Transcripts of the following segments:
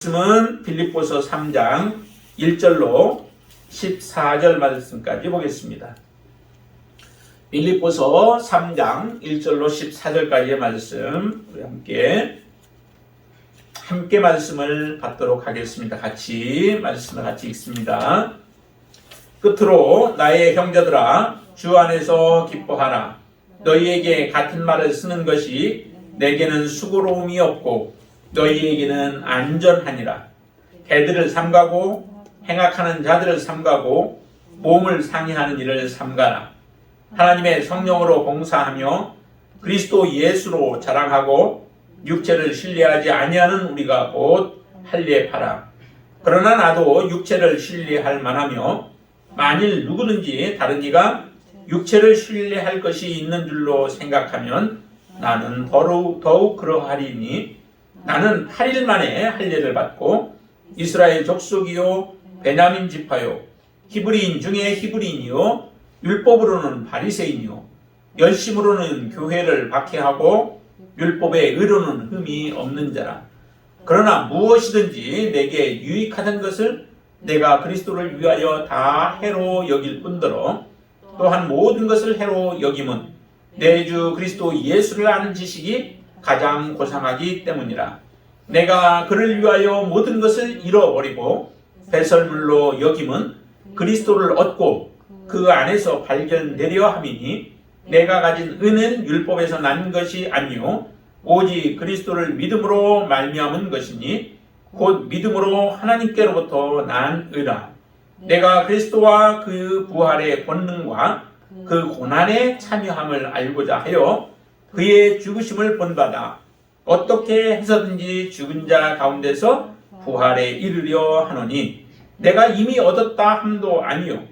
말씀은 빌립보서 3장 1절로 14절 말씀까지 보겠습니다. 빌립보서 3장 1절로 14절까지의 말씀 우리 함께 말씀을 받도록 하겠습니다. 말씀을 같이 읽습니다. 끝으로 나의 형제들아 주 안에서 기뻐하라. 너희에게 같은 말을 쓰는 것이 내게는 수고로움이 없고 너희에게는 안전하니라. 개들을 삼가고 행악하는 자들을 삼가고 몸을 상해하는 일을 삼가라. 하나님의 성령으로 봉사하며 그리스도 예수로 자랑하고 육체를 신뢰하지 아니하는 우리가 곧 할례하라. 그러나 나도 육체를 신뢰할 만하며 만일 누구든지 다른 이가 육체를 신뢰할 것이 있는 줄로 생각하면 나는 더욱 그러하리니 나는 8일 만에 할례를 받고 이스라엘 족속이요 베냐민 지파요 히브리인 중에 히브리인이요 율법으로는 바리새인이요 열심으로는 교회를 박해하고 율법의 의로는 흠이 없는 자라. 그러나 무엇이든지 내게 유익하던 것을 내가 그리스도를 위하여 다 해로 여길 뿐더러 또한 모든 것을 해로 여김은 내 주 그리스도 예수를 아는 지식이 가장 고상하기 때문이라. 내가 그를 위하여 모든 것을 잃어버리고 배설물로 여김은 그리스도를 얻고 그 안에서 발견되려 함이니 내가 가진 은은 율법에서 난 것이 아니요 오직 그리스도를 믿음으로 말미암은 것이니 곧 믿음으로 하나님께로부터 난 의라. 내가 그리스도와 그 부활의 권능과 그 고난에 참여함을 알고자 하여 그의 죽으심을 본받아 어떻게 해서든지 죽은 자 가운데서 부활에 이르려 하노니 내가 이미 얻었다 함도 아니요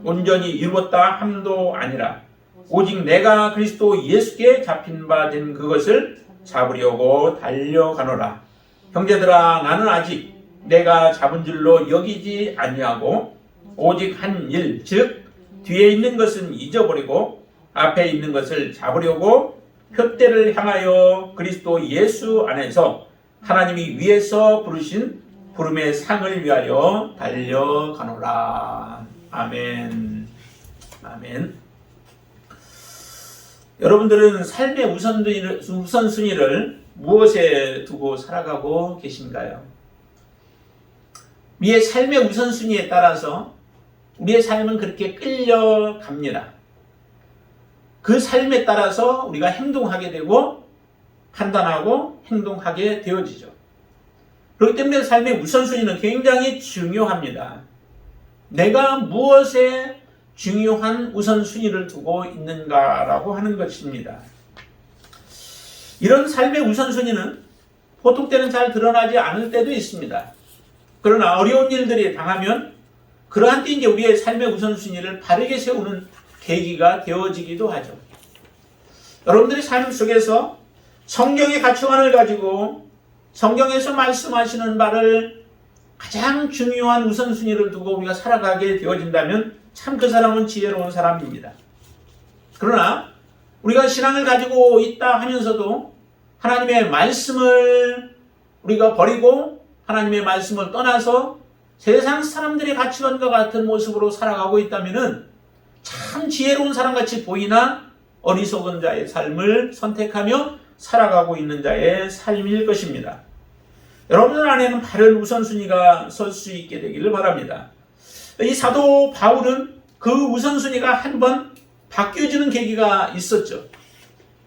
온전히 이루었다 함도 아니라 오직 내가 그리스도 예수께 잡힌 바 된 그것을 잡으려고 달려가노라. 형제들아 나는 아직 내가 잡은 줄로 여기지 아니하고 오직 한 일 즉 뒤에 있는 것은 잊어버리고 앞에 있는 것을 잡으려고 표대를 향하여 그리스도 예수 안에서 하나님이 위에서 부르신 부름의 상을 위하여 달려가노라. 아멘. 아멘. 여러분들은 삶의 우선순위를 무엇에 두고 살아가고 계신가요? 우리의 삶의 우선순위에 따라서 우리의 삶은 그렇게 끌려갑니다. 그 삶에 따라서 우리가 행동하게 되고 판단하고 행동하게 되어지죠. 그렇기 때문에 삶의 우선순위는 굉장히 중요합니다. 내가 무엇에 중요한 우선순위를 두고 있는가라고 하는 것입니다. 이런 삶의 우선순위는 보통 때는 잘 드러나지 않을 때도 있습니다. 그러나 어려운 일들이 당하면 그러한 때 이제 우리의 삶의 우선순위를 바르게 세우는 계기가 되어지기도 하죠. 여러분들의 삶 속에서 성경의 가치관을 가지고 성경에서 말씀하시는 바를 가장 중요한 우선순위를 두고 우리가 살아가게 되어진다면 참 그 사람은 지혜로운 사람입니다. 그러나 우리가 신앙을 가지고 있다 하면서도 하나님의 말씀을 우리가 버리고 하나님의 말씀을 떠나서 세상 사람들의 가치관과 같은 모습으로 살아가고 있다면 참 지혜로운 사람같이 보이나 어리석은 자의 삶을 선택하며 살아가고 있는 자의 삶일 것입니다. 여러분들 안에는 바른 우선순위가 설 수 있게 되기를 바랍니다. 이 사도 바울은 그 우선순위가 한번 바뀌어지는 계기가 있었죠.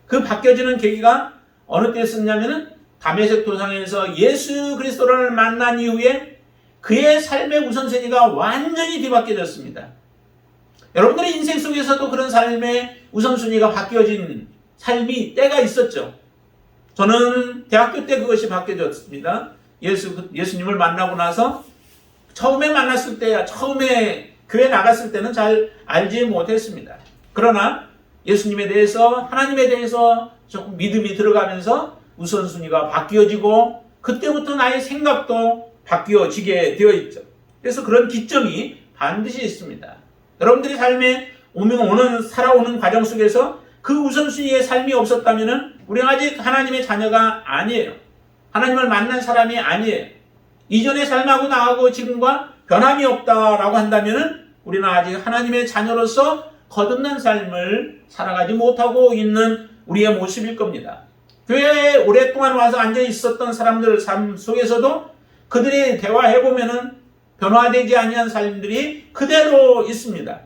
그 바뀌어지는 계기가 어느 때 있었냐면은 다메섹 도상에서 예수 그리스도를 만난 이후에 그의 삶의 우선순위가 완전히 뒤바뀌어졌습니다. 여러분들의 인생 속에서도 그런 삶의 우선순위가 바뀌어진 삶이 때가 있었죠. 저는 대학교 때 그것이 바뀌어졌습니다. 예수님을 만나고 나서 처음에 만났을 때, 처음에 교회 나갔을 때는 잘 알지 못했습니다. 그러나 예수님에 대해서, 하나님에 대해서 조금 믿음이 들어가면서 우선순위가 바뀌어지고 그때부터 나의 생각도 바뀌어지게 되어 있죠. 그래서 그런 기점이 반드시 있습니다. 여러분들이 삶에 살아오는 과정 속에서 그 우선순위의 삶이 없었다면 우리는 아직 하나님의 자녀가 아니에요. 하나님을 만난 사람이 아니에요. 이전의 삶하고 나하고 지금과 변함이 없다라고 한다면 우리는 아직 하나님의 자녀로서 거듭난 삶을 살아가지 못하고 있는 우리의 모습일 겁니다. 교회에 오랫동안 와서 앉아 있었던 사람들 삶 속에서도 그들이 대화해보면은 변화되지 아니한 삶들이 그대로 있습니다.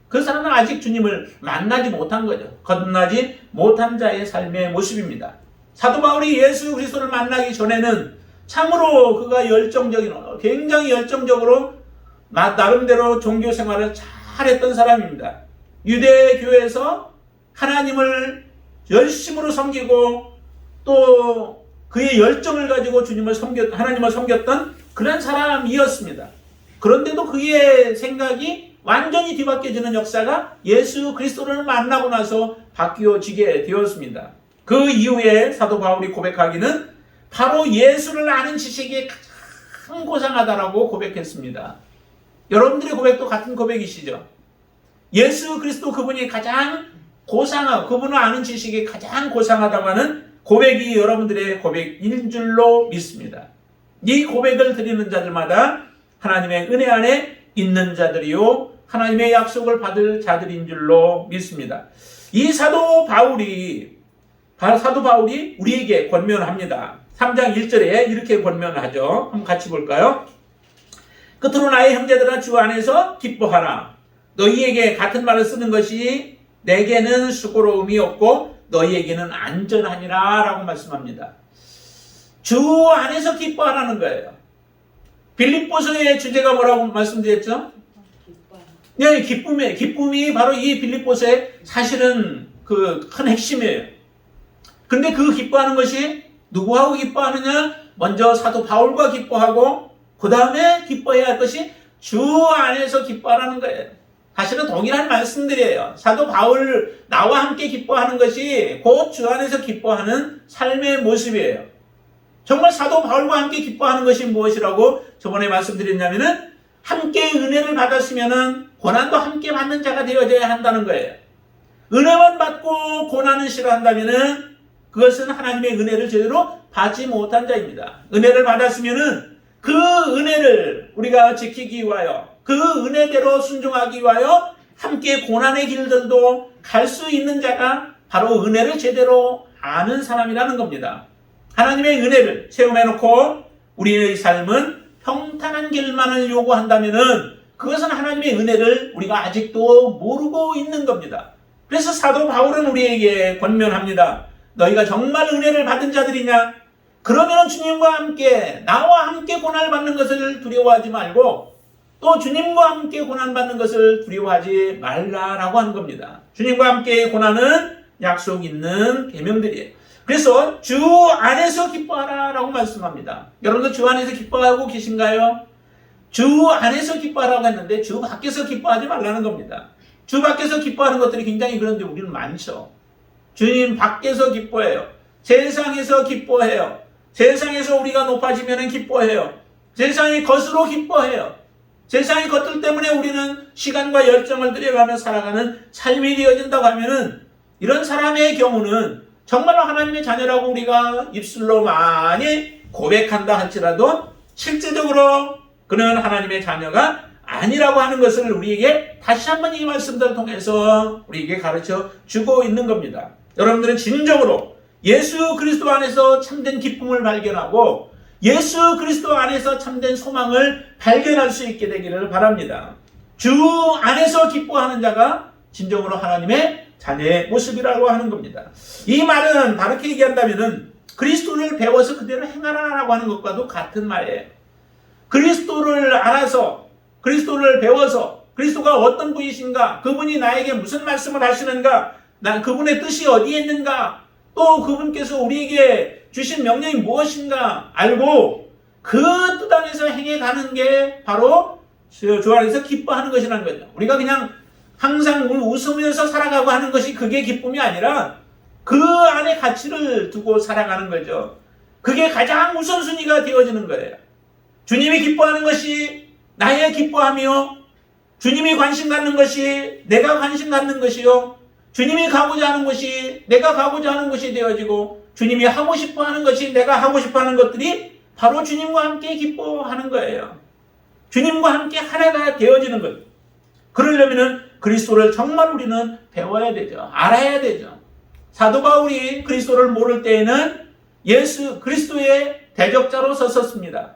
그 사람은 아직 주님을 만나지 못한 거죠. 거듭나지 못한 자의 삶의 모습입니다. 사도 바울이 예수 그리스도를 만나기 전에는 참으로 그가 굉장히 열정적으로 나름대로 종교 생활을 잘했던 사람입니다. 유대 교회에서 하나님을 열심으로 섬기고 또 그의 열정을 가지고 하나님을 섬겼던 그런 사람이었습니다. 그런데도 그의 생각이 완전히 뒤바뀌어지는 역사가 예수 그리스도를 만나고 나서 바뀌어지게 되었습니다. 그 이후에 사도 바울이 고백하기는 바로 예수를 아는 지식이 가장 고상하다라고 고백했습니다. 여러분들의 고백도 같은 고백이시죠? 예수 그리스도 그분이 가장 고상하고 그분을 아는 지식이 가장 고상하다고 하는 고백이 여러분들의 고백인 줄로 믿습니다. 이 고백을 드리는 자들마다 하나님의 은혜 안에 있는 자들이요 하나님의 약속을 받을 자들인 줄로 믿습니다. 이 사도 바울이 우리에게 권면합니다. 3장 1절에 이렇게 권면하죠. 한번 같이 볼까요? 끝으로 나의 형제들아 주 안에서 기뻐하라. 너희에게 같은 말을 쓰는 것이 내게는 수고로움이 없고 너희에게는 안전하니라 라고 말씀합니다. 주 안에서 기뻐하라는 거예요. 빌립보서의 주제가 뭐라고 말씀드렸죠? 네, 기쁨이 바로 이 빌립보서의 사실은 그 큰 핵심이에요. 근데 그 기뻐하는 것이 누구하고 기뻐하느냐? 먼저 사도 바울과 기뻐하고 그 다음에 기뻐해야 할 것이 주 안에서 기뻐하라는 거예요. 사실은 동일한 말씀들이에요. 사도 바울 나와 함께 기뻐하는 것이 곧 주 안에서 기뻐하는 삶의 모습이에요. 정말 사도 바울과 함께 기뻐하는 것이 무엇이라고 저번에 말씀드렸냐면은 함께 은혜를 받았으면은 고난도 함께 받는 자가 되어져야 한다는 거예요. 은혜만 받고 고난은 싫어한다면은 그것은 하나님의 은혜를 제대로 받지 못한 자입니다. 은혜를 받았으면은 그 은혜를 우리가 지키기 위하여 그 은혜대로 순종하기 위하여 함께 고난의 길들도 갈 수 있는 자가 바로 은혜를 제대로 아는 사람이라는 겁니다. 하나님의 은혜를 체험해놓고 우리의 삶은 평탄한 길만을 요구한다면은 그것은 하나님의 은혜를 우리가 아직도 모르고 있는 겁니다. 그래서 사도 바울은 우리에게 권면합니다. 너희가 정말 은혜를 받은 자들이냐? 그러면 주님과 함께 나와 함께 고난을 받는 것을 두려워하지 말고 또 주님과 함께 고난받는 것을 두려워하지 말라라고 하는 겁니다. 주님과 함께 고난은 약속 있는 계명들이에요. 그래서 주 안에서 기뻐하라라고 말씀합니다. 여러분들 주 안에서 기뻐하고 계신가요? 주 안에서 기뻐하라고 했는데 주 밖에서 기뻐하지 말라는 겁니다. 주 밖에서 기뻐하는 것들이 굉장히 그런데 우리는 많죠. 주님 밖에서 기뻐해요. 세상에서 기뻐해요. 세상에서 우리가 높아지면 기뻐해요. 세상의 것으로 기뻐해요. 세상의 것들 때문에 우리는 시간과 열정을 들여가며 살아가는 삶이 되어진다고 하면은 이런 사람의 경우는 정말로 하나님의 자녀라고 우리가 입술로 많이 고백한다 할지라도 실제적으로 그는 하나님의 자녀가 아니라고 하는 것을 우리에게 다시 한번 이 말씀들을 통해서 우리에게 가르쳐 주고 있는 겁니다. 여러분들은 진정으로 예수 그리스도 안에서 참된 기쁨을 발견하고 예수 그리스도 안에서 참된 소망을 발견할 수 있게 되기를 바랍니다. 주 안에서 기뻐하는 자가 진정으로 하나님의 자녀의 모습이라고 하는 겁니다. 이 말은 다르게 얘기한다면은 그리스도를 배워서 그대로 행하라라고 하는 것과도 같은 말이에요. 그리스도를 알아서 그리스도를 배워서 그리스도가 어떤 분이신가, 그분이 나에게 무슨 말씀을 하시는가, 난 그분의 뜻이 어디에 있는가, 또 그분께서 우리에게 주신 명령이 무엇인가 알고 그 뜻 안에서 행해가는 게 바로 주 안에서 기뻐하는 것이라는 거죠. 우리가 그냥 항상 웃으면서 살아가고 하는 것이 그게 기쁨이 아니라 그 안에 가치를 두고 살아가는 거죠. 그게 가장 우선순위가 되어지는 거예요. 주님이 기뻐하는 것이 나의 기뻐하며 주님이 관심 갖는 것이 내가 관심 갖는 것이요. 주님이 가고자 하는 것이 내가 가고자 하는 것이 되어지고 주님이 하고 싶어 하는 것이 내가 하고 싶어 하는 것들이 바로 주님과 함께 기뻐하는 거예요. 주님과 함께 하나가 되어지는 거예요. 그러려면 그리스도를 정말 우리는 배워야 되죠. 알아야 되죠. 사도 바울이 그리스도를 모를 때에는 예수 그리스도의 대적자로 섰었습니다.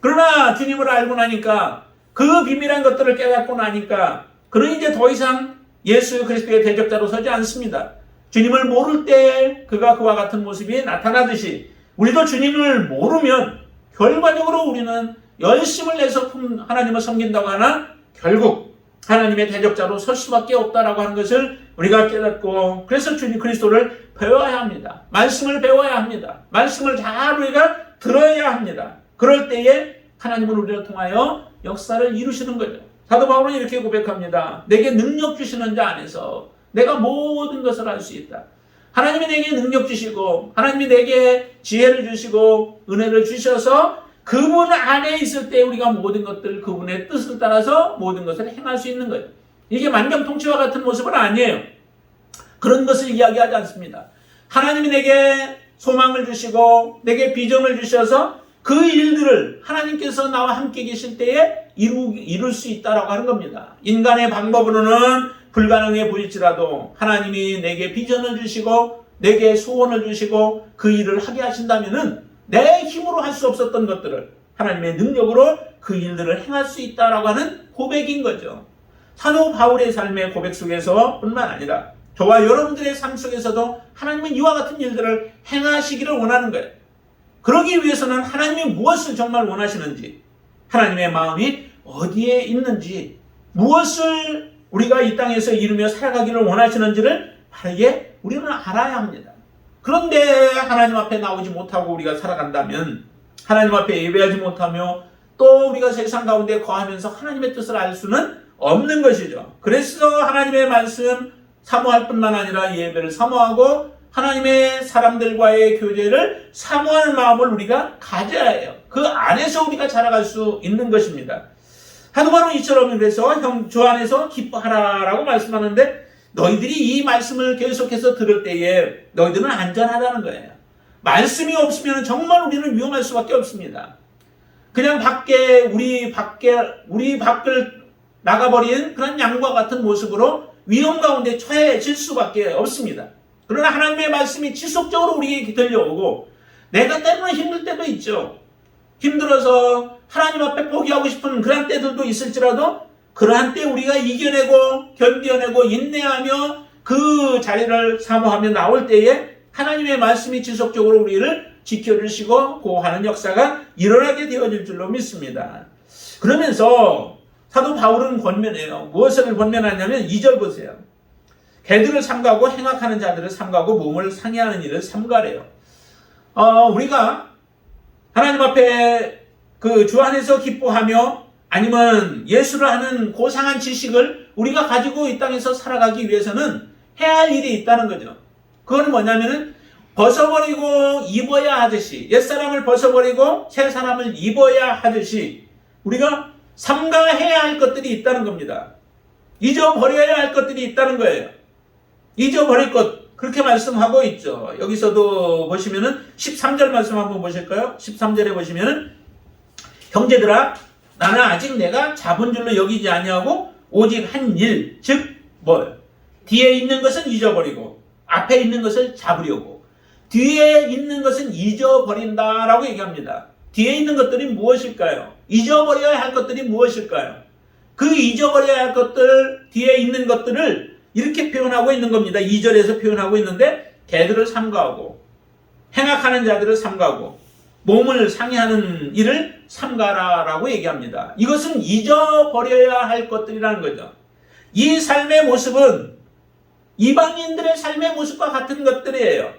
그러나 주님을 알고 나니까 그 비밀한 것들을 깨닫고 나니까 그는 이제 더 이상 예수 그리스도의 대적자로 서지 않습니다. 주님을 모를 때 그가 그와 같은 모습이 나타나듯이 우리도 주님을 모르면 결과적으로 우리는 열심을 내서 하나님을 섬긴다고 하나 결국 하나님의 대적자로 설 수밖에 없다라고 하는 것을 우리가 깨닫고 그래서 주님 그리스도를 배워야 합니다. 말씀을 배워야 합니다. 말씀을 잘 우리가 들어야 합니다. 그럴 때에 하나님은 우리를 통하여 역사를 이루시는 거죠. 사도 바울은 이렇게 고백합니다. 내게 능력 주시는 자 안에서 내가 모든 것을 할 수 있다. 하나님이 내게 능력 주시고 하나님이 내게 지혜를 주시고 은혜를 주셔서 그분 안에 있을 때 우리가 모든 것들 그분의 뜻을 따라서 모든 것을 행할 수 있는 거예요. 이게 만병통치와 같은 모습은 아니에요. 그런 것을 이야기하지 않습니다. 하나님이 내게 소망을 주시고 내게 비전을 주셔서 그 일들을 하나님께서 나와 함께 계실 때에 이룰 수 있다라고 하는 겁니다. 인간의 방법으로는 불가능해 보일지라도 하나님이 내게 비전을 주시고 내게 소원을 주시고 그 일을 하게 하신다면은 내 힘으로 할 수 없었던 것들을 하나님의 능력으로 그 일들을 행할 수 있다라고 하는 고백인 거죠. 사도 바울의 삶의 고백 속에서 뿐만 아니라 저와 여러분들의 삶 속에서도 하나님은 이와 같은 일들을 행하시기를 원하는 거예요. 그러기 위해서는 하나님이 무엇을 정말 원하시는지, 하나님의 마음이 어디에 있는지, 무엇을 우리가 이 땅에서 이루며 살아가기를 원하시는지를 바르게 우리는 알아야 합니다. 그런데 하나님 앞에 나오지 못하고 우리가 살아간다면, 하나님 앞에 예배하지 못하며 또 우리가 세상 가운데 거하면서 하나님의 뜻을 알 수는 없는 것이죠. 그래서 하나님의 말씀 사모할 뿐만 아니라 예배를 사모하고 하나님의 사람들과의 교제를 사모할 마음을 우리가 가져야 해요. 그 안에서 우리가 자라갈 수 있는 것입니다. 사도 바울은 이처럼 그래서 주 안에서 기뻐하라라고 말씀하는데 너희들이 이 말씀을 계속해서 들을 때에 너희들은 안전하다는 거예요. 말씀이 없으면 정말 우리는 위험할 수밖에 없습니다. 그냥 우리 밖을 나가버린 그런 양과 같은 모습으로 위험 가운데 처해질 수밖에 없습니다. 그러나 하나님의 말씀이 지속적으로 우리에게 들려오고 내가 때로는 힘들 때도 있죠. 힘들어서 하나님 앞에 포기하고 싶은 그런 때들도 있을지라도 그러한 때 우리가 이겨내고 견뎌내고 인내하며 그 자리를 사모하며 나올 때에 하나님의 말씀이 지속적으로 우리를 지켜주시고 고하는 역사가 일어나게 되어질 줄로 믿습니다. 그러면서 사도 바울은 권면해요. 무엇을 권면하냐면 2절 보세요. 개들을 삼가고 행악하는 자들을 삼가고 몸을 상해하는 일을 삼가래요. 우리가 하나님 앞에 그 주 안에서 기뻐하며 아니면 예수를 하는 고상한 지식을 우리가 가지고 이 땅에서 살아가기 위해서는 해야 할 일이 있다는 거죠. 그건 뭐냐면은 벗어버리고 입어야 하듯이 옛사람을 벗어버리고 새 사람을 입어야 하듯이 우리가 삼가해야 할 것들이 있다는 겁니다. 잊어버려야 할 것들이 있다는 거예요. 잊어버릴 것 그렇게 말씀하고 있죠. 여기서도 보시면은 13절 말씀 한번 보실까요? 13절에 보시면은 형제들아 나는 아직 내가 잡은 줄로 여기지 아니하고 오직 한 일 즉 뒤에 있는 것은 잊어버리고 앞에 있는 것을 잡으려고 뒤에 있는 것은 잊어버린다라고 얘기합니다. 뒤에 있는 것들이 무엇일까요? 잊어버려야 할 것들이 무엇일까요? 그 잊어버려야 할 것들 뒤에 있는 것들을 이렇게 표현하고 있는 겁니다. 2절에서 표현하고 있는데 개들을 삼가하고 행악하는 자들을 삼가하고 몸을 상해하는 일을 삼가라라고 얘기합니다. 이것은 잊어버려야 할 것들이라는 거죠. 이 삶의 모습은 이방인들의 삶의 모습과 같은 것들이에요.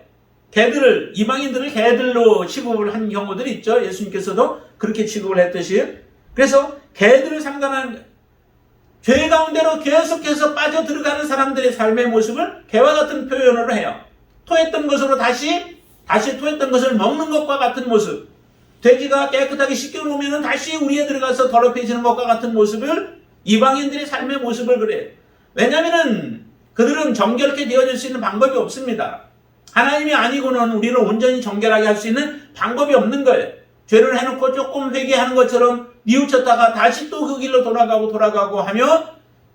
이방인들을 개들로 취급을 한 경우들이 있죠. 예수님께서도 그렇게 취급을 했듯이. 그래서 개들을 삼가하는 죄 가운데로 계속해서 빠져 들어가는 사람들의 삶의 모습을 개와 같은 표현으로 해요. 토했던 것으로 다시 토했던 것을 먹는 것과 같은 모습. 돼지가 깨끗하게 씻겨놓으면 다시 우리에 들어가서 더럽혀지는 것과 같은 모습을 이방인들의 삶의 모습을 그래요. 왜냐하면 그들은 정결케 되어질 수 있는 방법이 없습니다. 하나님이 아니고는 우리를 온전히 정결하게 할 수 있는 방법이 없는 거예요. 죄를 해놓고 조금 회개하는 것처럼 뉘우쳤다가 다시 또 그 길로 돌아가고 하며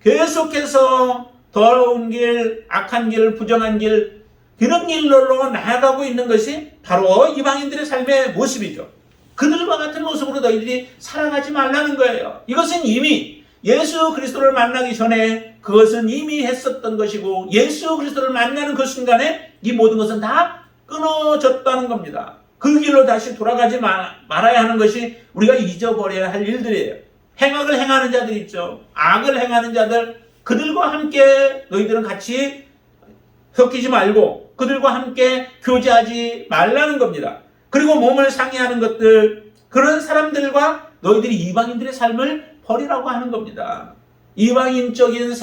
계속해서 더러운 길, 악한 길, 부정한 길, 그런 길로 나아가고 있는 것이 바로 이방인들의 삶의 모습이죠. 그들과 같은 모습으로 너희들이 살아가지 말라는 거예요. 이것은 이미 예수 그리스도를 만나기 전에 그것은 이미 했었던 것이고, 예수 그리스도를 만나는 그 순간에 이 모든 것은 다 끊어졌다는 겁니다. 그 길로 다시 돌아가지 말아야 하는 것이 우리가 잊어버려야 할 일들이에요. 행악을 행하는 자들 있죠. 악을 행하는 자들, 그들과 함께 너희들은 같이 섞이지 말고 그들과 함께 교제하지 말라는 겁니다. 그리고 몸을 상해하는 것들, 그런 사람들과 너희들이 이방인들의 삶을 버리라고 하는 겁니다. 이방인적인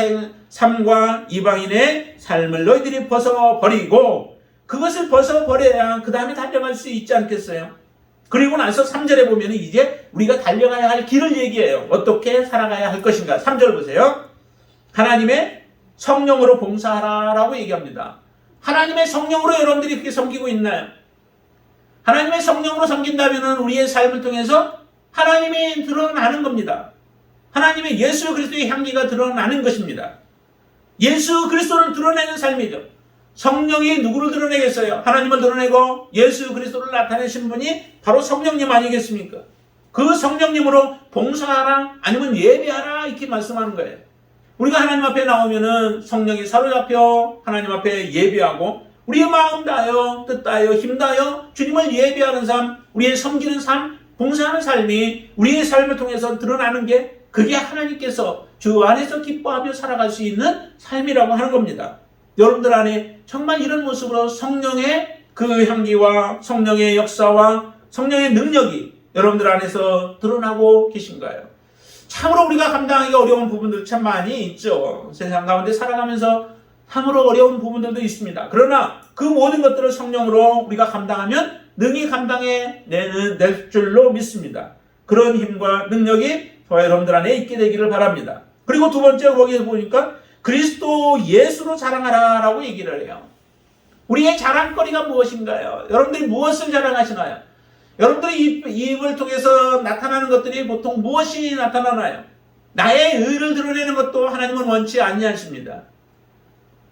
삶과 이방인의 삶을 너희들이 벗어버리고, 그것을 벗어버려야 그 다음에 달려갈 수 있지 않겠어요? 그리고 나서 3절에 보면 이제 우리가 달려가야 할 길을 얘기해요. 어떻게 살아가야 할 것인가. 3절 보세요. 하나님의 성령으로 봉사하라라고 얘기합니다. 하나님의 성령으로 여러분들이 그렇게 섬기고 있나요? 하나님의 성령으로 섬긴다면 우리의 삶을 통해서 하나님이 드러나는 겁니다. 하나님의 예수 그리스도의 향기가 드러나는 것입니다. 예수 그리스도를 드러내는 삶이죠. 성령이 누구를 드러내겠어요? 하나님을 드러내고 예수 그리스도를 나타내신 분이 바로 성령님 아니겠습니까? 그 성령님으로 봉사하라, 아니면 예배하라, 이렇게 말씀하는 거예요. 우리가 하나님 앞에 나오면은 성령이 사로잡혀 하나님 앞에 예배하고, 우리의 마음 다하여 뜻 다하여 힘 다하여 주님을 예배하는 삶, 우리의 섬기는 삶, 봉사하는 삶이 우리의 삶을 통해서 드러나는 게, 그게 하나님께서 주 안에서 기뻐하며 살아갈 수 있는 삶이라고 하는 겁니다. 여러분들 안에 정말 이런 모습으로 성령의 그 향기와 성령의 역사와 성령의 능력이 여러분들 안에서 드러나고 계신가요? 참으로 우리가 감당하기가 어려운 부분들 참 많이 있죠. 세상 가운데 살아가면서 참으로 어려운 부분들도 있습니다. 그러나 그 모든 것들을 성령으로 우리가 감당하면 능히 감당해낼 줄로 믿습니다. 그런 힘과 능력이 저와 여러분들 안에 있게 되기를 바랍니다. 그리고 두 번째, 거기에 보니까 그리스도 예수로 자랑하라 라고 얘기를 해요. 우리의 자랑거리가 무엇인가요? 여러분들이 무엇을 자랑하시나요? 여러분들의 입을 통해서 나타나는 것들이 보통 무엇이 나타나나요? 나의 의를 드러내는 것도 하나님은 원치 아니하십니다.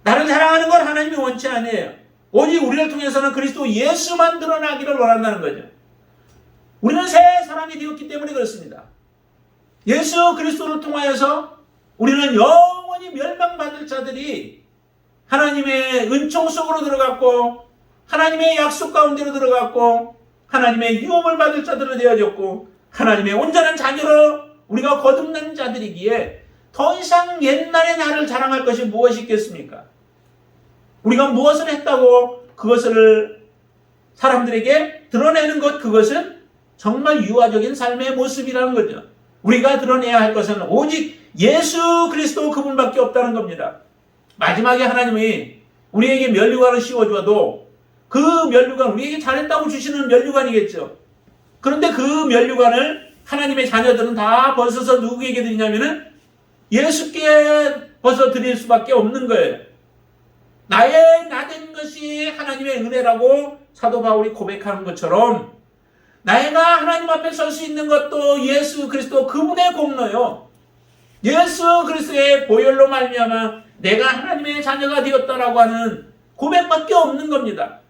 나를 자랑하는 건 하나님이 원치 아니에요. 오직 우리를 통해서는 그리스도 예수만 드러나기를 원한다는 거죠. 우리는 새 사람이 되었기 때문에 그렇습니다. 예수 그리스도를 통하여서 우리는 영원히 멸망받을 자들이 하나님의 은총 속으로 들어갔고, 하나님의 약속 가운데로 들어갔고, 하나님의 유업을 받을 자들로 되어졌고, 하나님의 온전한 자녀로 우리가 거듭난 자들이기에 더 이상 옛날의 나를 자랑할 것이 무엇이 있겠습니까? 우리가 무엇을 했다고 그것을 사람들에게 드러내는 것, 그것은 정말 유아적인 삶의 모습이라는 거죠. 우리가 드러내야 할 것은 오직 예수 그리스도 그분밖에 없다는 겁니다. 마지막에 하나님이 우리에게 면류관을 씌워줘도 그 면류관, 우리에게 잘했다고 주시는 면류관이겠죠. 그런데 그 면류관을 하나님의 자녀들은 다 벗어서 누구에게 드리냐면은 예수께 벗어 드릴 수밖에 없는 거예요. 나의 나된 것이 하나님의 은혜라고 사도 바울이 고백하는 것처럼, 내가 하나님 앞에 설 수 있는 것도 예수 그리스도 그분의 공로요. 예수 그리스도의 보혈로 말미암아 내가 하나님의 자녀가 되었다라고 하는 고백밖에 없는 겁니다.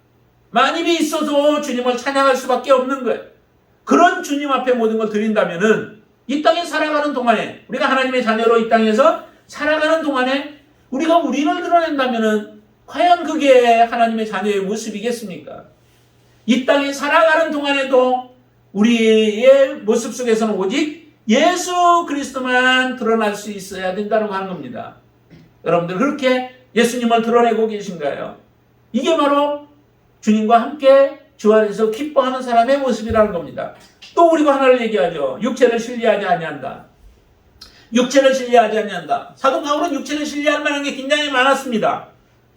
만입이 있어도 주님을 찬양할 수밖에 없는 거예요. 그런 주님 앞에 모든 걸 드린다면은 이 땅에 살아가는 동안에, 우리가 하나님의 자녀로 이 땅에서 살아가는 동안에 우리가 우리를 드러낸다면은 과연 그게 하나님의 자녀의 모습이겠습니까? 이 땅에 살아가는 동안에도 우리의 모습 속에서는 오직 예수 그리스도만 드러날 수 있어야 된다고 하는 겁니다. 여러분들 그렇게 예수님을 드러내고 계신가요? 이게 바로 주님과 함께 주 안에서 기뻐하는 사람의 모습이라는 겁니다. 또 우리가 하나를 얘기하죠. 육체를 신뢰하지 아니한다. 육체를 신뢰하지 아니한다. 사도 바울은 육체를 신뢰할 만한 게 굉장히 많았습니다.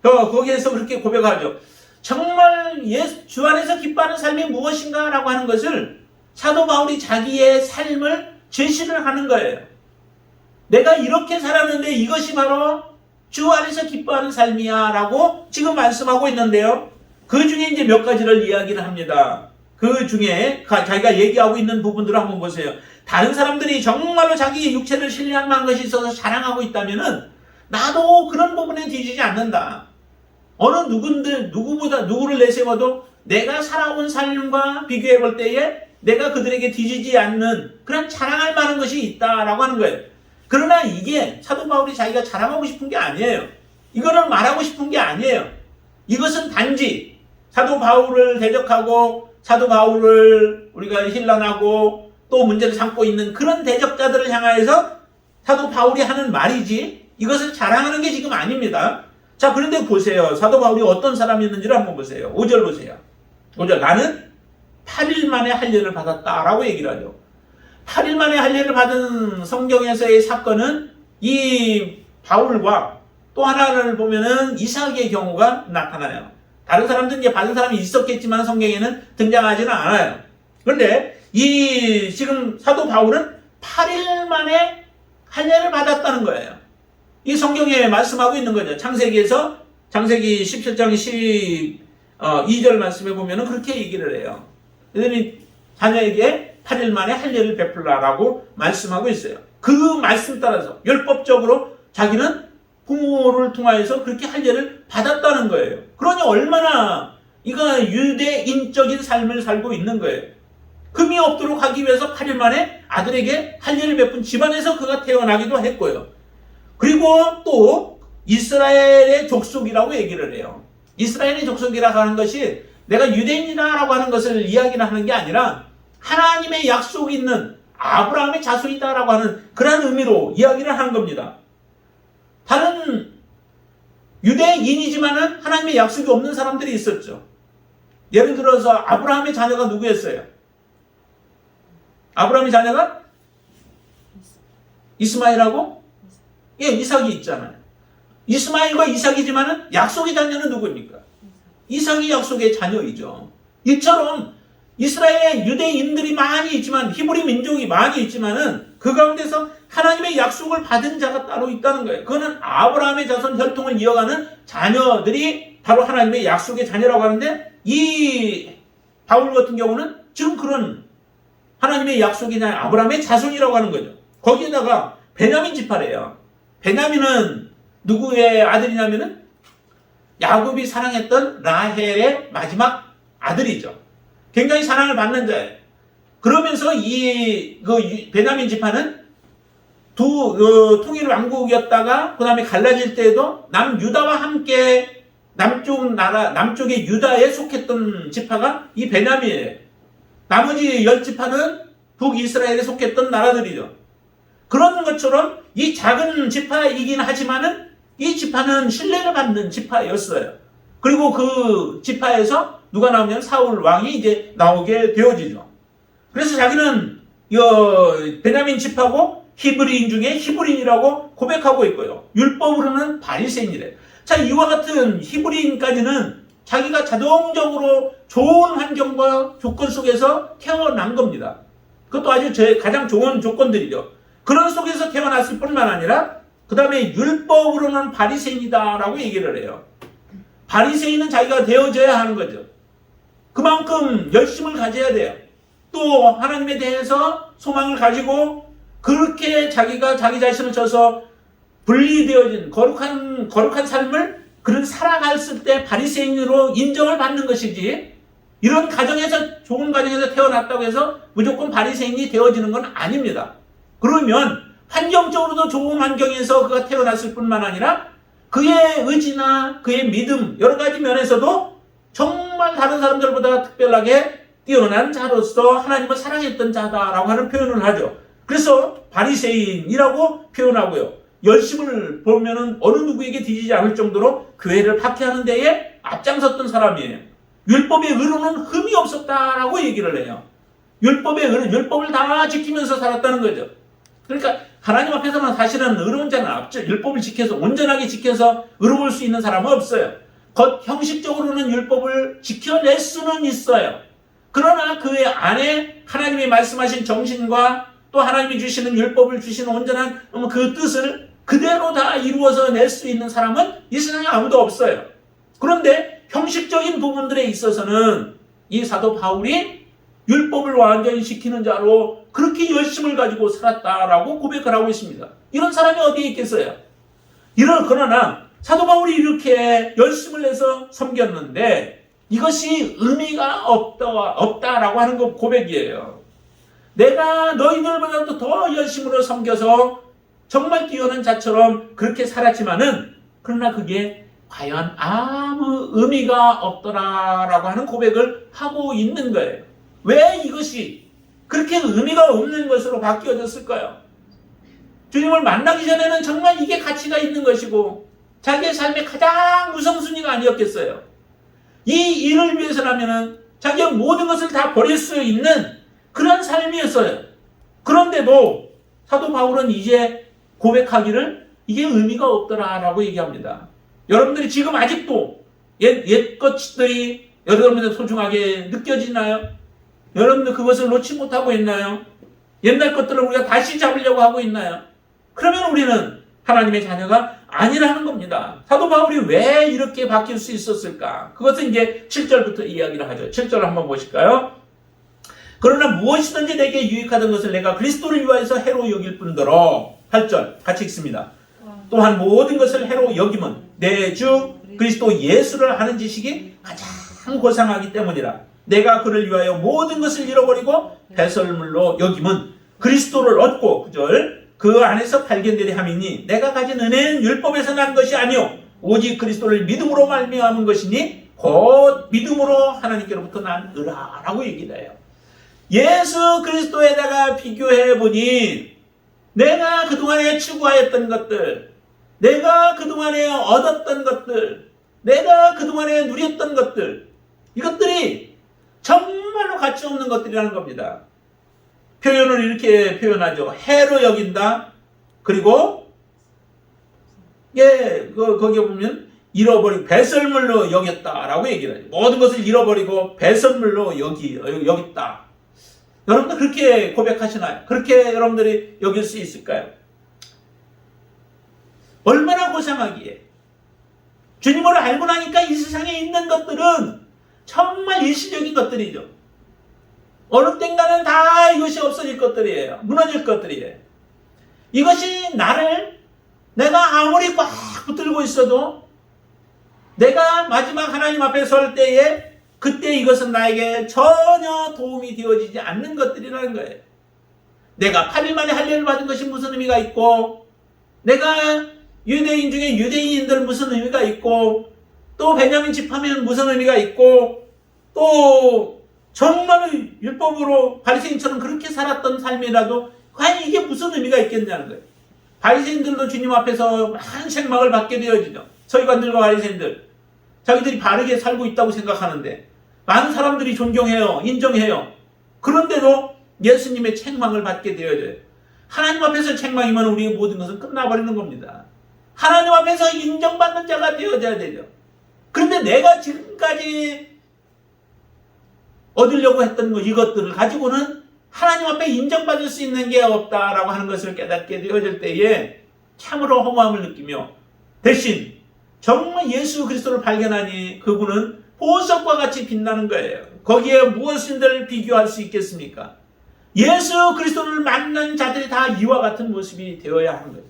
거기에서 그렇게 고백하죠. 정말 주 안에서 기뻐하는 삶이 무엇인가 라고 하는 것을 사도 바울이 자기의 삶을 제시를 하는 거예요. 내가 이렇게 살았는데 이것이 바로 주 안에서 기뻐하는 삶이야 라고 지금 말씀하고 있는데요. 그 중에 이제 몇 가지를 이야기를 합니다. 그 중에 자기가 얘기하고 있는 부분들을 한번 보세요. 다른 사람들이 정말로 자기 육체를 신뢰할 만한 것이 있어서 자랑하고 있다면은 나도 그런 부분에 뒤지지 않는다. 어느 누구를 내세워도 내가 살아온 삶과 비교해 볼 때에 내가 그들에게 뒤지지 않는 그런 자랑할 만한 것이 있다라고 하는 거예요. 그러나 이게 사도 바울이 자기가 자랑하고 싶은 게 아니에요. 이거를 말하고 싶은 게 아니에요. 이것은 단지 사도 바울을 대적하고 사도 바울을 우리가 힐난하고 또 문제를 삼고 있는 그런 대적자들을 향하여서 사도 바울이 하는 말이지 이것을 자랑하는 게 지금 아닙니다. 자, 그런데 보세요. 사도 바울이 어떤 사람이었는지를 한번 보세요. 5절 보세요. 5절. 나는 8일 만에 할례를 받았다라고 얘기를 하죠. 8일 만에 할례를 받은 성경에서의 사건은 이 바울과 또 하나를 보면은 이삭의 경우가 나타나요. 다른 사람들은 이제 받은 사람이 있었겠지만 성경에는 등장하지는 않아요. 그런데 이 지금 사도 바울은 8일 만에 할례를 받았다는 거예요. 이 성경에 말씀하고 있는 거죠. 창세기 17장 12절 말씀에 보면은 그렇게 얘기를 해요. 그러니 자녀에게 8일 만에 할례를 베풀라라고 말씀하고 있어요. 그 말씀 따라서 율법적으로 자기는 부모를 통하여서 그렇게 할례를 받았다는 거예요. 그러니 얼마나 이거 유대인적인 삶을 살고 있는 거예요. 금이 없도록 하기 위해서 8일 만에 아들에게 할례를 베푼 집안에서 그가 태어나기도 했고요. 그리고 또 이스라엘의 족속이라고 얘기를 해요. 이스라엘의 족속이라고 하는 것이 내가 유대인이다라고 하는 것을 이야기를 하는 게 아니라 하나님의 약속이 있는 아브라함의 자손이다라고 하는 그런 의미로 이야기를 하는 겁니다. 다른 유대인이지만은 하나님의 약속이 없는 사람들이 있었죠. 예를 들어서 아브라함의 자녀가 누구였어요? 아브라함의 자녀가 이스마엘하고 이삭이 있잖아요. 이스마엘과 이삭이지만은 약속의 자녀는 누구입니까? 이삭이 약속의 자녀이죠. 이처럼 이스라엘의 유대인들이 많이 있지만 히브리 민족이 많이 있지만은 그 가운데서 하나님의 약속을 받은 자가 따로 있다는 거예요. 그거는 아브라함의 자손 혈통을 이어가는 자녀들이 바로 하나님의 약속의 자녀라고 하는데 이 바울 같은 경우는 지금 그런 하나님의 약속이나 아브라함의 자손이라고 하는 거죠. 거기에다가 베냐민 지파래요. 베냐민은 누구의 아들이냐면은 야곱이 사랑했던 라헬의 마지막 아들이죠. 굉장히 사랑을 받는 자예요. 그러면서 베냐민 지파는 통일 왕국이었다가 그 다음에 갈라질 때에도 남유다와 함께 남쪽의 유다에 속했던 지파가 이 베냐민이에요. 나머지 10지파는 북이스라엘에 속했던 나라들이죠. 그런 것처럼 이 작은 지파이긴 하지만은 이 지파는 신뢰를 받는 지파였어요. 그리고 그 지파에서 누가 나오냐면 사울 왕이 이제 나오게 되어지죠. 그래서 자기는 베냐민 지파고 히브리인 중에 히브리인이라고 고백하고 있고요. 율법으로는 바리새인이래. 자, 이와 같은 히브리인까지는 자기가 자동적으로 좋은 환경과 조건 속에서 태어난 겁니다. 그것도 아주 가장 좋은 조건들이죠. 그런 속에서 태어났을 뿐만 아니라 그 다음에 율법으로는 바리새인이다라고 얘기를 해요. 바리새인은 자기가 되어져야 하는 거죠. 그만큼 열심을 가져야 돼요. 또 하나님에 대해서 소망을 가지고 그렇게 자기가 자기 자신을 쳐서 분리되어진 거룩한 삶을 그런 살아갔을 때 바리새인으로 인정을 받는 것이지 이런 가정에서 좋은 가정에서 태어났다고 해서 무조건 바리새인이 되어지는 건 아닙니다. 그러면 환경적으로도 좋은 환경에서 그가 태어났을 뿐만 아니라 그의 의지나 그의 믿음 여러 가지 면에서도 정말 다른 사람들보다 특별하게 뛰어난 자로서 하나님을 사랑했던 자다라고 하는 표현을 하죠. 그래서 바리새인이라고 표현하고요. 열심을 보면은 어느 누구에게 뒤지지 않을 정도로 교회를 박해하는 데에 앞장섰던 사람이에요. 율법의 의로는 흠이 없었다라고 얘기를 해요. 율법을 다 지키면서 살았다는 거죠. 그러니까 하나님 앞에서는 사실은 의로운 자는 없죠. 율법을 지켜서 온전하게 지켜서 의로울 수 있는 사람은 없어요. 형식적으로는 율법을 지켜낼 수는 있어요. 그러나 그 안에 하나님이 말씀하신 정신과 또 하나님이 주시는 율법을 주시는 온전한 그 뜻을 그대로 다 이루어서 낼 수 있는 사람은 이 세상에 아무도 없어요. 그런데 형식적인 부분들에 있어서는 이 사도 바울이 율법을 완전히 지키는 자로 그렇게 열심을 가지고 살았다라고 고백을 하고 있습니다. 이런 사람이 어디에 있겠어요? 그러나 사도 바울이 이렇게 열심을 내서 섬겼는데 이것이 의미가 없다라고 하는 거 고백이에요. 내가 너희들보다도 더 열심으로 섬겨서 정말 뛰어난 자처럼 그렇게 살았지만은 그러나 그게 과연 아무 의미가 없더라라고 하는 고백을 하고 있는 거예요. 왜 이것이 그렇게 의미가 없는 것으로 바뀌어졌을까요? 주님을 만나기 전에는 정말 이게 가치가 있는 것이고 자기의 삶의 가장 우선순위가 아니었겠어요. 이 일을 위해서라면 자기의 모든 것을 다 버릴 수 있는 그런 삶이었어요. 그런데도 사도 바울은 이제 고백하기를 이게 의미가 없더라라고 얘기합니다. 여러분들이 지금 아직도 옛 것들이 여러분들 소중하게 느껴지나요? 여러분들 그것을 놓지 못하고 있나요? 옛날 것들을 우리가 다시 잡으려고 하고 있나요? 그러면 우리는 하나님의 자녀가 아니라는 겁니다. 사도 바울이 왜 이렇게 바뀔 수 있었을까? 그것은 이제 7절부터 이야기를 하죠. 7절 한번 보실까요? 그러나 무엇이든지 내게 유익하던 것을 내가 그리스도를 위하여서 해로 여길 뿐더러 8절 같이 읽습니다. 또한 모든 것을 해로 여김은 내 주 그리스도 예수를 하는 지식이 가장 고상하기 때문이라. 내가 그를 위하여 모든 것을 잃어버리고 배설물로 여김은 그리스도를 얻고 9절 그 안에서 발견되리 함이니 내가 가진 은혜는 율법에서 난 것이 아니요 오직 그리스도를 믿음으로 말미암은 것이니 곧 믿음으로 하나님께로부터 난 의라라고 얘기를 해요. 예수 그리스도에다가 비교해 보니 내가 그동안에 추구하였던 것들, 내가 그동안에 얻었던 것들, 내가 그동안에 누렸던 것들, 이것들이 정말로 가치 없는 것들이라는 겁니다. 표현을 이렇게 표현하죠. 해로 여긴다. 그리고 거기에 보면 잃어버리고 배설물로 여겼다라고 얘기를 하죠. 모든 것을 잃어버리고 배설물로 여겼다. 여러분들 그렇게 고백하시나요? 그렇게 여러분들이 여길 수 있을까요? 얼마나 고상하기에. 주님을 알고 나니까 이 세상에 있는 것들은 정말 일시적인 것들이죠. 어느 땐가는 다 이것이 없어질 것들이에요. 무너질 것들이에요. 이것이 내가 아무리 꽉 붙들고 있어도 내가 마지막 하나님 앞에 설 때에 그때 이것은 나에게 전혀 도움이 되어지지 않는 것들이라는 거예요. 내가 8일 만에 할례를 받은 것이 무슨 의미가 있고, 내가 유대인 중에 유대인들 무슨 의미가 있고, 또 베냐민 집하면 무슨 의미가 있고, 또 정말로 율법으로 바리새인처럼 그렇게 살았던 삶이라도 과연 이게 무슨 의미가 있겠냐는 거예요. 바리새인들도 주님 앞에서 많은 책망을 받게 되어지죠. 서기관들과 바리새인들, 자기들이 바르게 살고 있다고 생각하는데 많은 사람들이 존경해요, 인정해요. 그런데도 예수님의 책망을 받게 되어져요. 하나님 앞에서 책망이면 우리의 모든 것은 끝나버리는 겁니다. 하나님 앞에서 인정받는 자가 되어져야 되죠. 그런데 내가 지금까지 얻으려고 했던 이것들을 가지고는 하나님 앞에 인정받을 수 있는 게 없다라고 하는 것을 깨닫게 되어질 때에 참으로 허무함을 느끼며 대신 정말 예수 그리스도를 발견하니 그분은 보석과 같이 빛나는 거예요. 거기에 무엇인들 비교할 수 있겠습니까? 예수 그리스도를 만난 자들이 다 이와 같은 모습이 되어야 하는 거죠.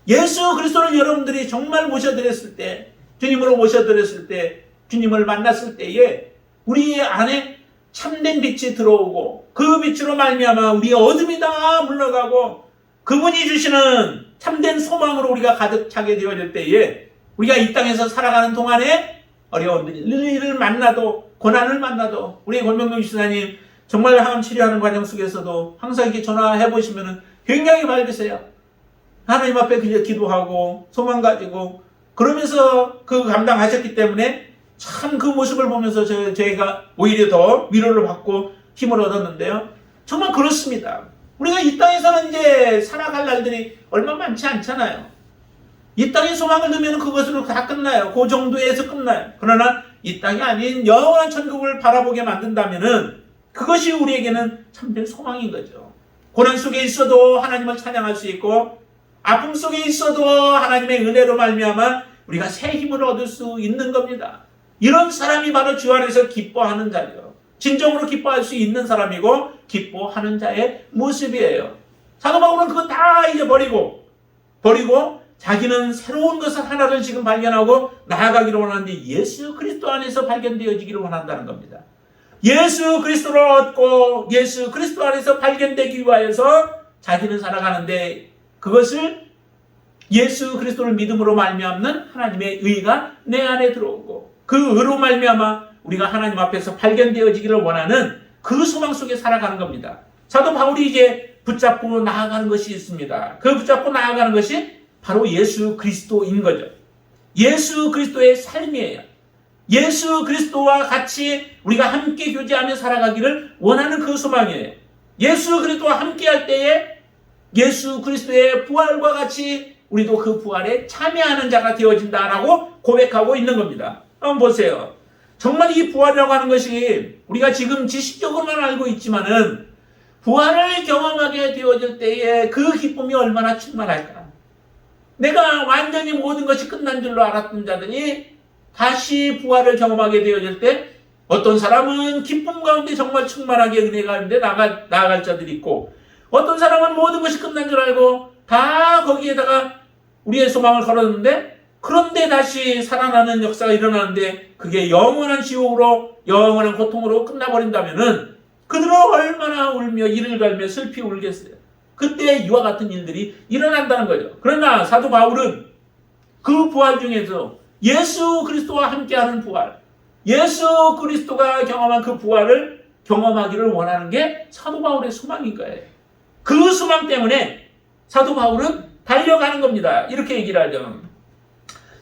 예수 그리스도를 여러분들이 정말 모셔드렸을 때, 주님으로 모셔드렸을 때, 주님을 만났을 때에 우리 안에 참된 빛이 들어오고 그 빛으로 말미암아 우리의 어둠이 다 물러가고 그분이 주시는 참된 소망으로 우리가 가득 차게 되어질 때에 우리가 이 땅에서 살아가는 동안에 어려운 일을 만나도 고난을 만나도 우리 권명경 집사님 정말 항암 치료하는 과정 속에서도 항상 이렇게 전화해 보시면 굉장히 밝으세요. 하나님 앞에 그냥 기도하고 소망 가지고 그러면서 그 감당하셨기 때문에 참 그 모습을 보면서 저희가 오히려 더 위로를 받고 힘을 얻었는데요. 정말 그렇습니다. 우리가 이 땅에서는 이제 살아갈 날들이 얼마 많지 않잖아요. 이 땅에 소망을 두면 그것으로 다 끝나요. 그 정도에서 끝나요. 그러나 이 땅이 아닌 영원한 천국을 바라보게 만든다면은 그것이 우리에게는 참된 소망인 거죠. 고난 속에 있어도 하나님을 찬양할 수 있고 아픔 속에 있어도 하나님의 은혜로 말미암아 우리가 새 힘을 얻을 수 있는 겁니다. 이런 사람이 바로 주 안에서 기뻐하는 자죠. 진정으로 기뻐할 수 있는 사람이고 기뻐하는 자의 모습이에요. 사도 바울은 그거 다 이제 버리고 자기는 새로운 것을 하나를 지금 발견하고 나아가기를 원하는데 예수 그리스도 안에서 발견되어지기를 원한다는 겁니다. 예수 그리스도를 얻고 예수 그리스도 안에서 발견되기 위하여서 자기는 살아가는데 그것을 예수 그리스도를 믿음으로 말미암는 하나님의 의가 내 안에 들어오고 그 의로 말미암아 우리가 하나님 앞에서 발견되어지기를 원하는 그 소망 속에 살아가는 겁니다. 사도 바울이 이제 붙잡고 나아가는 것이 있습니다. 그 붙잡고 나아가는 것이 바로 예수 그리스도인 거죠. 예수 그리스도의 삶이에요. 예수 그리스도와 같이 우리가 함께 교제하며 살아가기를 원하는 그 소망이에요. 예수 그리스도와 함께 할 때에 예수 그리스도의 부활과 같이 우리도 그 부활에 참여하는 자가 되어진다라고 고백하고 있는 겁니다. 한번 보세요. 정말 이 부활이라고 하는 것이 우리가 지금 지식적으로만 알고 있지만은 부활을 경험하게 되어질 때에 그 기쁨이 얼마나 충만할까. 내가 완전히 모든 것이 끝난 줄로 알았던 자들이 다시 부활을 경험하게 되어질 때 어떤 사람은 기쁨 가운데 정말 충만하게 은혜 가운데 나아갈 자들이 있고 어떤 사람은 모든 것이 끝난 줄 알고 다 거기에다가 우리의 소망을 걸었는데 그런데 다시 살아나는 역사가 일어나는데 그게 영원한 지옥으로 영원한 고통으로 끝나버린다면은 그들은 얼마나 울며 이를 갈며 슬피 울겠어요. 그때 이와 같은 일들이 일어난다는 거죠. 그러나 사도 바울은 그 부활 중에서 예수 그리스도와 함께하는 부활, 예수 그리스도가 경험한 그 부활을 경험하기를 원하는 게 사도 바울의 소망인 거예요. 그 소망 때문에 사도 바울은 달려가는 겁니다. 이렇게 얘기를 하죠.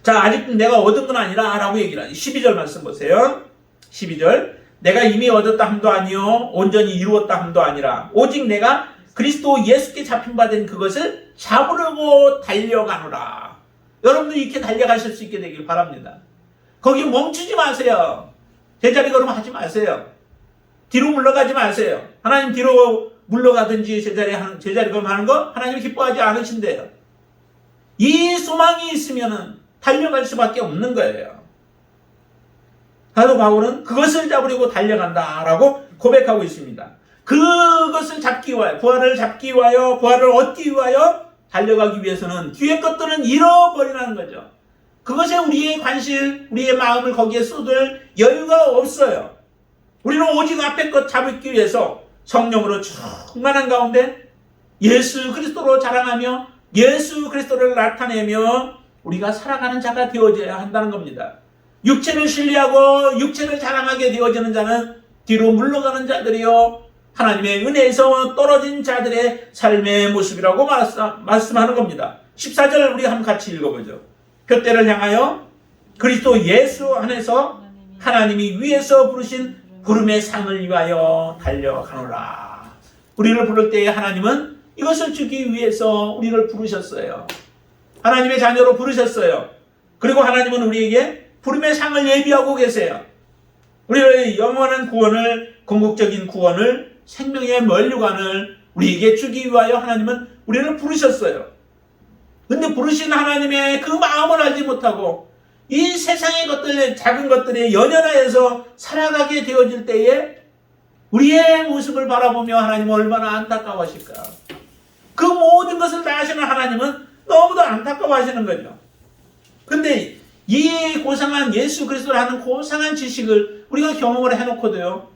자, 아직 내가 얻은 건 아니라 라고 얘기를 하죠. 12절 말씀 보세요. 12절. 내가 이미 얻었다 함도 아니요 온전히 이루었다 함도 아니라 오직 내가 그리스도 예수께 잡힌 바 된 그것을 잡으려고 달려가노라. 여러분들 이렇게 달려가실 수 있게 되길 바랍니다. 거기 멈추지 마세요. 제자리 걸음 하지 마세요. 뒤로 물러가지 마세요. 하나님 뒤로 물러가든지 제자리 걸음 하는 거 하나님 기뻐하지 않으신대요. 이 소망이 있으면은 달려갈 수밖에 없는 거예요. 사도 바울은 그것을 잡으려고 달려간다라고 고백하고 있습니다. 그것을 잡기 위하여, 부활을 잡기 위하여, 부활을 얻기 위하여 달려가기 위해서는 뒤의 것들은 잃어버리라는 거죠. 그것에 우리의 관심, 우리의 마음을 거기에 쏟을 여유가 없어요. 우리는 오직 앞에 것 잡기 위해서 성령으로 충만한 가운데 예수 그리스도로 자랑하며 예수 그리스도를 나타내며 우리가 살아가는 자가 되어져야 한다는 겁니다. 육체를 신뢰하고 육체를 자랑하게 되어지는 자는 뒤로 물러가는 자들이요 하나님의 은혜에서 떨어진 자들의 삶의 모습이라고 말씀하는 겁니다. 14절 우리 한번 같이 읽어보죠. 표대를 향하여 그리스도 예수 안에서 하나님이 위에서 부르신 부름의 상을 위하여 달려가노라. 우리를 부를 때에 하나님은 이것을 주기 위해서 우리를 부르셨어요. 하나님의 자녀로 부르셨어요. 그리고 하나님은 우리에게 부름의 상을 예비하고 계세요. 우리의 영원한 구원을, 궁극적인 구원을, 생명의 면류관을 우리에게 주기 위하여 하나님은 우리를 부르셨어요. 근데 부르신 하나님의 그 마음을 알지 못하고 이 세상의 것들, 작은 것들에 연연하여서 살아가게 되어질 때에 우리의 모습을 바라보며 하나님은 얼마나 안타까워하실까. 그 모든 것을 다 하시는 하나님은 너무도 안타까워하시는 거죠. 근데 이 고상한 예수 그리스도라는 고상한 지식을 우리가 경험을 해놓고도요,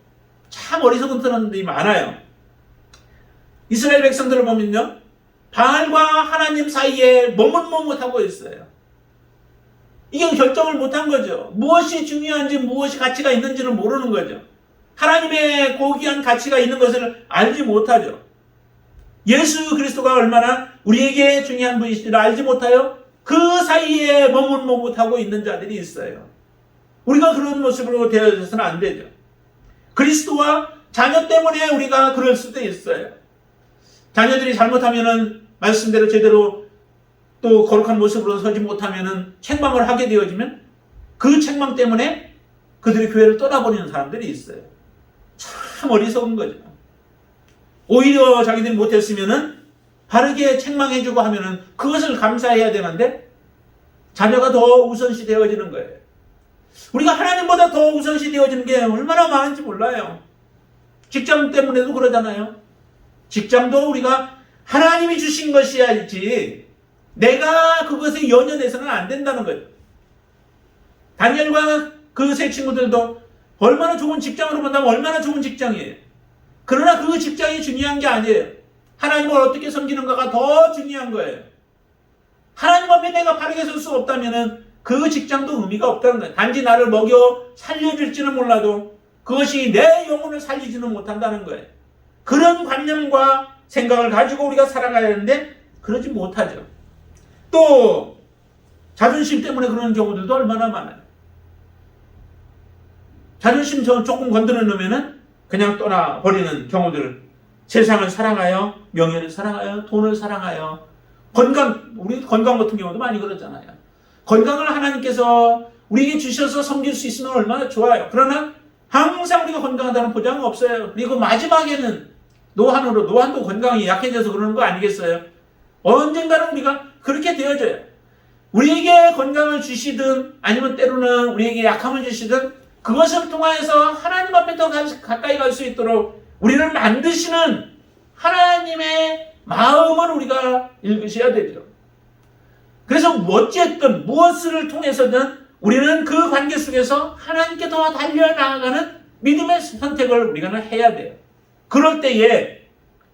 참 어리석은 사람들이 많아요. 이스라엘 백성들을 보면요, 바알과 하나님 사이에 머뭇머뭇하고 있어요. 이게 결정을 못한 거죠. 무엇이 중요한지 무엇이 가치가 있는지를 모르는 거죠. 하나님의 고귀한 가치가 있는 것을 알지 못하죠. 예수 그리스도가 얼마나 우리에게 중요한 분이신지를 알지 못하여 그 사이에 머뭇머뭇하고 있는 자들이 있어요. 우리가 그런 모습으로 되어져서는 안 되죠. 그리스도와 자녀 때문에 우리가 그럴 수도 있어요. 자녀들이 잘못하면은 말씀대로 제대로 또 거룩한 모습으로 서지 못하면은 책망을 하게 되어지면 그 책망 때문에 그들이 교회를 떠나버리는 사람들이 있어요. 참 어리석은 거죠. 오히려 자기들이 못했으면은 바르게 책망해주고 하면은 그것을 감사해야 되는데 자녀가 더 우선시 되어지는 거예요. 우리가 하나님보다 더 우선시 되어지는 게 얼마나 많은지 몰라요. 직장 때문에도 그러잖아요. 직장도 우리가 하나님이 주신 것이야지 내가 그것에 연연해서는 안 된다는 거예요. 다니엘과 그 세 친구들도 얼마나 좋은 직장으로 본다면 얼마나 좋은 직장이에요. 그러나 그 직장이 중요한 게 아니에요. 하나님을 어떻게 섬기는가가 더 중요한 거예요. 하나님 앞에 내가 바르게 설 수 없다면 그 직장도 의미가 없다는 거예요. 단지 나를 먹여 살려줄지는 몰라도 그것이 내 영혼을 살리지는 못한다는 거예요. 그런 관념과 생각을 가지고 우리가 살아가야 하는데 그러지 못하죠. 또 자존심 때문에 그러는 경우들도 얼마나 많아요. 자존심 조금 건드려 놓으면 그냥 떠나버리는 경우들. 세상을 사랑하여, 명예를 사랑하여, 돈을 사랑하여, 우리 건강 같은 경우도 많이 그러잖아요. 건강을 하나님께서 우리에게 주셔서 섬길 수 있으면 얼마나 좋아요. 그러나 항상 우리가 건강하다는 보장은 없어요. 그리고 마지막에는 노안도 건강이 약해져서 그러는 거 아니겠어요? 언젠가는 우리가 그렇게 되어져요. 우리에게 건강을 주시든 아니면 때로는 우리에게 약함을 주시든 그것을 통하여서 하나님 앞에 더 가까이 갈 수 있도록 우리를 만드시는 하나님의 마음을 우리가 읽으셔야 되죠. 그래서 어쨌든 무엇을 통해서든 우리는 그 관계 속에서 하나님께 더 달려나가는 믿음의 선택을 우리가 해야 돼요. 그럴 때에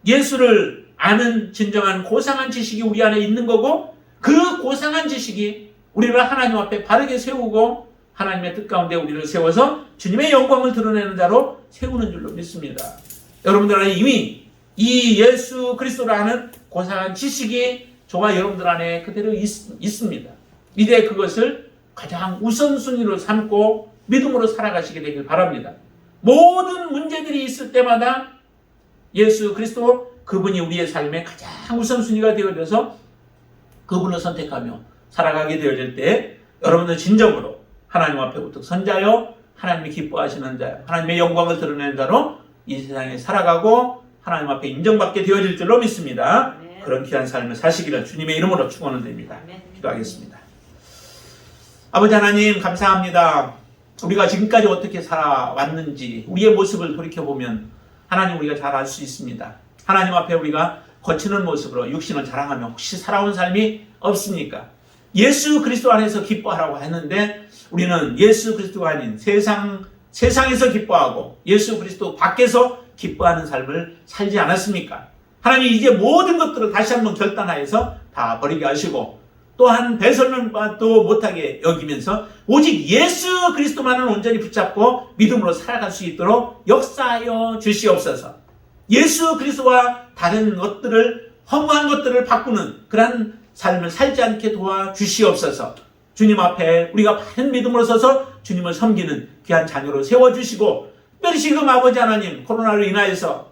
예수를 아는 진정한 고상한 지식이 우리 안에 있는 거고 그 고상한 지식이 우리를 하나님 앞에 바르게 세우고 하나님의 뜻 가운데 우리를 세워서 주님의 영광을 드러내는 자로 세우는 줄로 믿습니다. 여러분들 안에 이미 이 예수 그리스도라는 고상한 지식이 저와 여러분들 안에 그대로 있습니다. 이제 그것을 가장 우선순위로 삼고 믿음으로 살아가시게 되길 바랍니다. 모든 문제들이 있을 때마다 예수 그리스도 그분이 우리의 삶의 가장 우선순위가 되어져서 그분을 선택하며 살아가게 되어질 때 여러분들 진정으로 하나님 앞에부터 선자요, 하나님이 기뻐하시는 자요, 하나님의 영광을 드러내는 자로 이 세상에 살아가고 하나님 앞에 인정받게 되어질 줄로 믿습니다. 네. 그런 귀한 삶을 사시기를 주님의 이름으로 축원을 드립니다. 네. 기도하겠습니다. 아버지 하나님 감사합니다. 우리가 지금까지 어떻게 살아왔는지 우리의 모습을 돌이켜보면 하나님 우리가 잘 알 수 있습니다. 하나님 앞에 우리가 거치는 모습으로 육신을 자랑하며 혹시 살아온 삶이 없습니까? 예수 그리스도 안에서 기뻐하라고 했는데 우리는 예수 그리스도가 아닌 세상에서 기뻐하고 예수 그리스도 밖에서 기뻐하는 삶을 살지 않았습니까? 하나님 이제 모든 것들을 다시 한번 결단하여서 다 버리게 하시고 또한 배설만도 못하게 여기면서 오직 예수 그리스도만을 온전히 붙잡고 믿음으로 살아갈 수 있도록 역사하여 주시옵소서. 예수 그리스도와 다른 것들을 허무한 것들을 바꾸는 그러한 삶을 살지 않게 도와주시옵소서. 주님 앞에 우리가 바른 믿음으로 서서 주님을 섬기는 귀한 자녀로 세워주시고 특별히 지금 아버지 하나님 코로나로 인하여서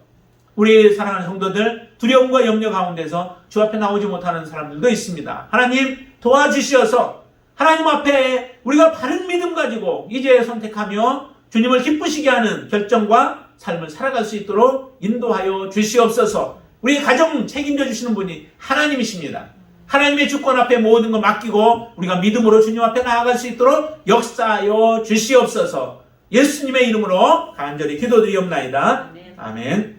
우리 사랑하는 성도들 두려움과 염려 가운데서 주 앞에 나오지 못하는 사람들도 있습니다. 하나님 도와주시어서 하나님 앞에 우리가 바른 믿음 가지고 이제 선택하며 주님을 기쁘시게 하는 결정과 삶을 살아갈 수 있도록 인도하여 주시옵소서. 우리 가정 책임져 주시는 분이 하나님이십니다. 하나님의 주권 앞에 모든 거 맡기고 우리가 믿음으로 주님 앞에 나아갈 수 있도록 역사하여 주시옵소서. 예수님의 이름으로 간절히 기도드리옵나이다. 아멘.